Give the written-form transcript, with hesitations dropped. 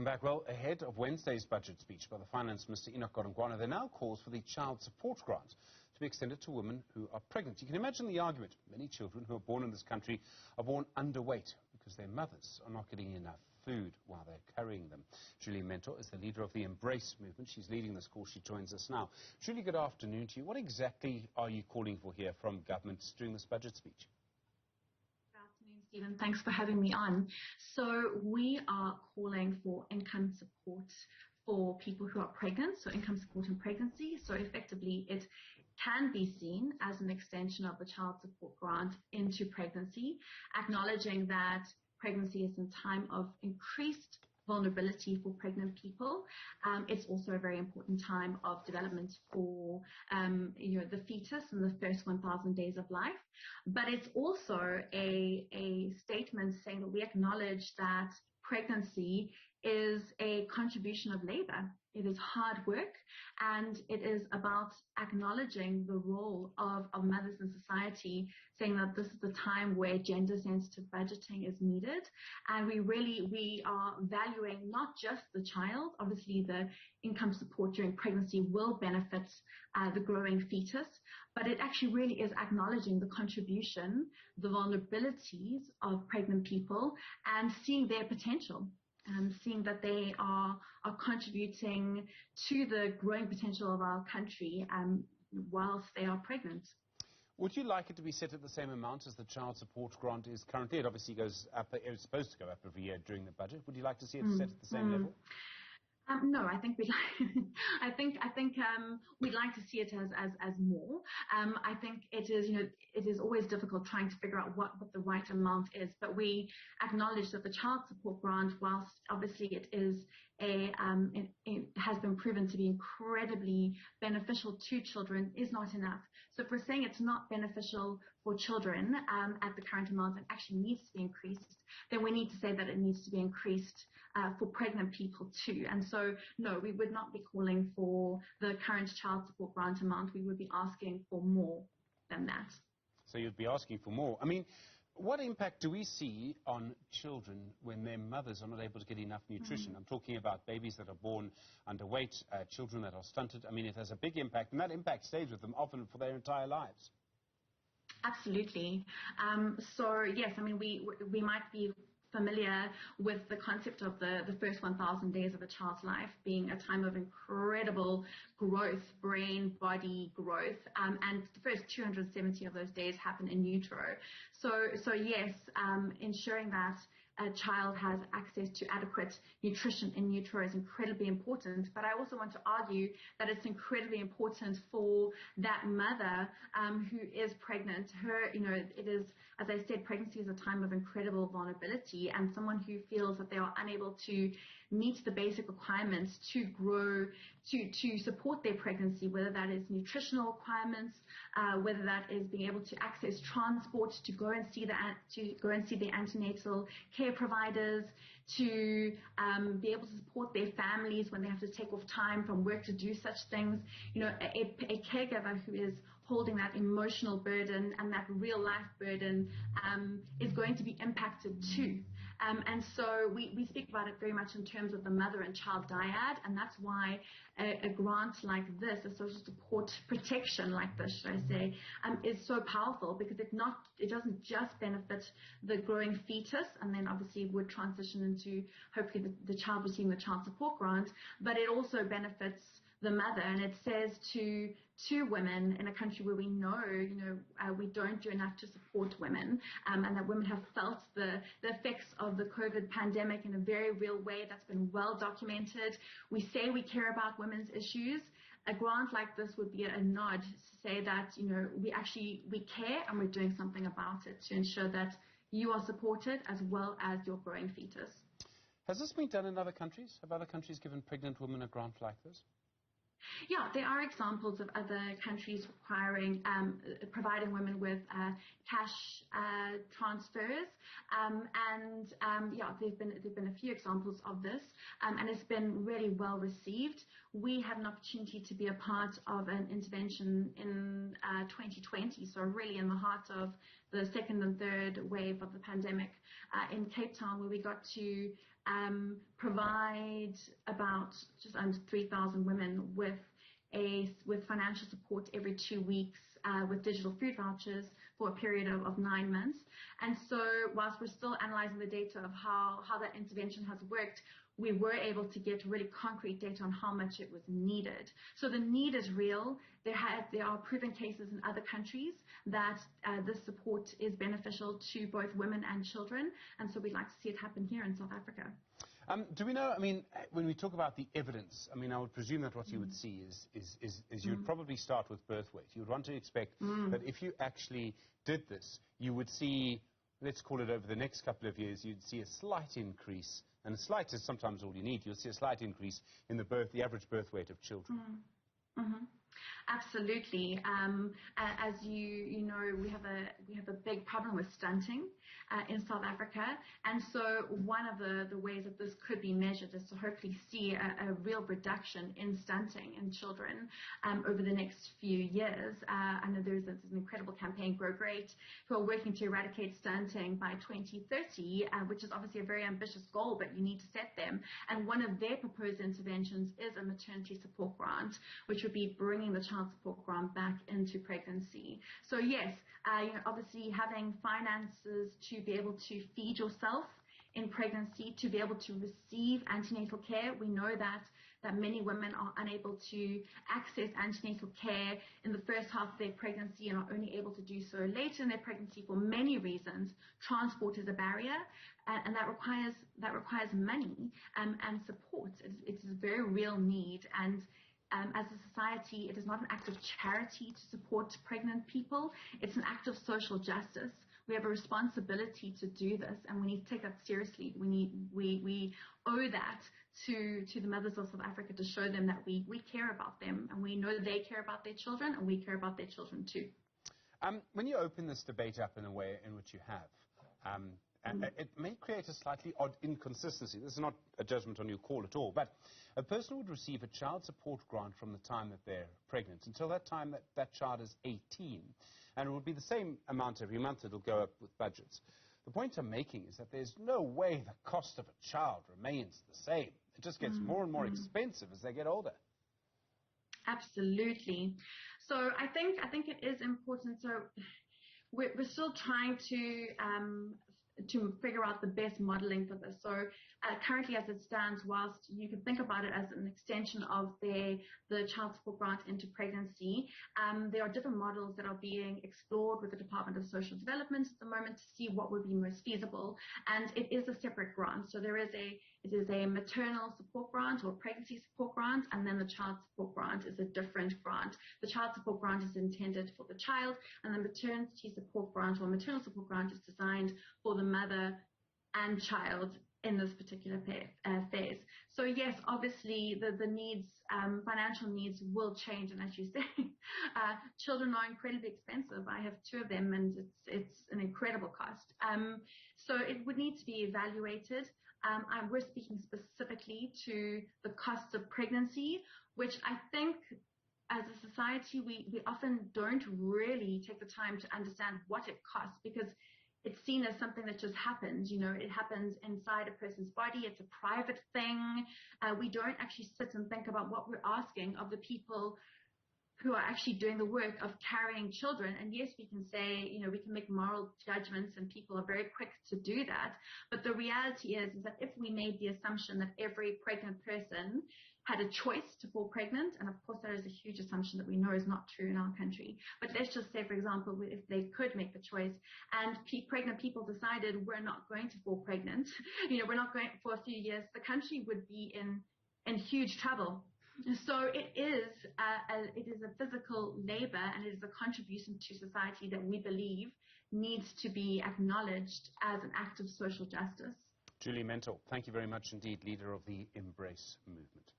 Welcome back. Well, ahead of Wednesday's budget speech by the Finance Minister Enoch Godongwana, there now calls for the child support grant to be extended to women who are pregnant. You can imagine the argument. Many children who are born in this country are born underweight because their mothers are not getting enough food while they're carrying them. Julie Mentor is the leader of the Embrace movement. She's leading this call. She joins us now. Julie, good afternoon to you. What exactly are you calling for here from government during this budget speech? Stephen, thanks for having me on. So we are calling for income support for people who are pregnant, so income support in pregnancy. So effectively it can be seen as an extension of the child support grant into pregnancy, acknowledging that pregnancy is a time of increased vulnerability for pregnant people. It's also a very important time of development for the fetus in the first 1,000 days of life. But it's also a statement saying that we acknowledge that pregnancy is a contribution of labor. It is hard work, and it is about acknowledging the role of mothers in society, saying that this is the time where gender-sensitive budgeting is needed. And we are valuing not just the child. Obviously, the income support during pregnancy will benefit the growing fetus, but it actually really is acknowledging the contribution, the vulnerabilities of pregnant people, and seeing their potential. Seeing that they are contributing to the growing potential of our country whilst they are pregnant. Would you like it to be set at the same amount as the child support grant is currently? It obviously goes up. It's supposed to go up every year during the budget. Would you like to see it set at the same level? No, I think we'd like to see it as more. I think it is always difficult trying to figure out what the right amount is, but we acknowledge that the child support grant, whilst obviously it has been proven to be incredibly beneficial to children, is not enough. So if we're saying it's not beneficial for children at the current amount and actually needs to be increased, then we need to say that it needs to be increased for pregnant people too. And so, no, we would not be calling for the current child support grant amount. We would be asking for more than that. So you'd be asking for more. I mean, what impact do we see on children when their mothers are not able to get enough nutrition? I'm talking about babies that are born underweight, children that are stunted. I mean, it has a big impact, and that impact stays with them often for their entire lives. Absolutely. So, yes, I mean, we might be familiar with the concept of the first 1,000 days of a child's life being a time of incredible growth, brain, body growth, and the first 270 of those days happen in utero. So yes, ensuring that a child has access to adequate nutrition in utero is incredibly important. But I also want to argue that it's incredibly important for that mother who is pregnant. It is, as I said, pregnancy is a time of incredible vulnerability, and someone who feels that they are unable to meet the basic requirements to grow, to support their pregnancy, whether that is nutritional requirements, whether that is being able to access transport to go and see the antenatal care providers, to be able to support their families when they have to take off time from work to do such things. A caregiver who is holding that emotional burden and that real life burden is going to be impacted too. And so we speak about it very much in terms of the mother and child dyad, and that's why a grant like this, a social support protection like this, should I say, is so powerful, because it doesn't just benefit the growing fetus, and then obviously would transition into hopefully the child receiving the child support grant, but it also benefits the mother. And it says to women in a country where we know, we don't do enough to support women, and that women have felt the effects of the COVID pandemic in a very real way that's been well documented. We say we care about women's issues. A grant like this would be a nod to say that, we care and we're doing something about it to ensure that you are supported as well as your growing fetus. Has this been done in other countries? Have other countries given pregnant women a grant like this? Yeah, there are examples of other countries requiring providing women with cash transfers, there've been a few examples of this, and it's been really well received. We had an opportunity to be a part of an intervention in 2020, so really in the heart of the second and third wave of the pandemic in Cape Town, where we got to provide about just under 3,000 women with financial support every 2 weeks with digital food vouchers for a period of 9 months. And so whilst we're still analyzing the data of how that intervention has worked, we were able to get really concrete data on how much it was needed. So the need is real. There are proven cases in other countries that this support is beneficial to both women and children, and so we'd like to see it happen here in South Africa. Do we know, I mean, when we talk about the evidence, I mean, I would presume that what you would see is you'd probably start with birth weight. You would want to expect that if you actually did this, you would see, let's call it over the next couple of years, you'd see a slight increase, and a slight is sometimes all you need. You'll see a slight increase in the average birth weight of children. Absolutely. As you know, we have a big problem with stunting in South Africa, and so one of the ways that this could be measured is to hopefully see a real reduction in stunting in children over the next few years. I know there's an incredible campaign, Grow Great, who are working to eradicate stunting by 2030, which is obviously a very ambitious goal, but you need to set them. And one of their proposed interventions is a maternity support grant, which would be bringing the child support grant back into pregnancy. So yes, obviously having finances to be able to feed yourself in pregnancy, to be able to receive antenatal care. We know that many women are unable to access antenatal care in the first half of their pregnancy and are only able to do so later in their pregnancy for many reasons. Transport is a barrier, and that requires money and support. It's a very real need, and as a society, it is not an act of charity to support pregnant people. It's an act of social justice. We have a responsibility to do this, and we need to take that seriously. We owe that to the mothers of South Africa to show them that we care about them, and we know that they care about their children, and we care about their children too. When you open this debate up in a way in which you have, it may create a slightly odd inconsistency. This is not a judgment on your call at all, but a person would receive a child support grant from the time that they're pregnant until that time that child is 18. And it will be the same amount every month. It'll go up with budgets. The point I'm making is that there's no way the cost of a child remains the same. It just gets more and more expensive as they get older. Absolutely. So I think it is important. So we're still trying to figure out the best modeling for this. So currently as it stands, whilst you can think about it as an extension of the child support grant into pregnancy, there are different models that are being explored with the Department of Social Development at the moment to see what would be most feasible. And it is a separate grant. So it is a maternal support grant or pregnancy support grant, and then the child support grant is a different grant. The child support grant is intended for the child, and the maternity support grant or maternal support grant is designed for the mother and child in this particular phase. So yes, obviously the needs, financial needs will change, and as you say, children are incredibly expensive. I have 2 of them, and it's an incredible cost. So it would need to be evaluated. We're speaking specifically to the costs of pregnancy, which I think as a society we often don't really take the time to understand what it costs, because it's seen as something that just happens. You know, it happens inside a person's body. It's a private thing. We don't actually sit and think about what we're asking of the people who are actually doing the work of carrying children. And yes, we can say, you know, we can make moral judgments, and people are very quick to do that. But the reality is that if we made the assumption that every pregnant person had a choice to fall pregnant, and of course that is a huge assumption that we know is not true in our country. But let's just say, for example, if they could make the choice, and pregnant people decided we're not going to fall pregnant, you know, we're not going for a few years, the country would be in huge trouble. So it is a physical labor, and it is a contribution to society that we believe needs to be acknowledged as an act of social justice. Julie Mentor, thank you very much indeed, leader of the Embrace movement.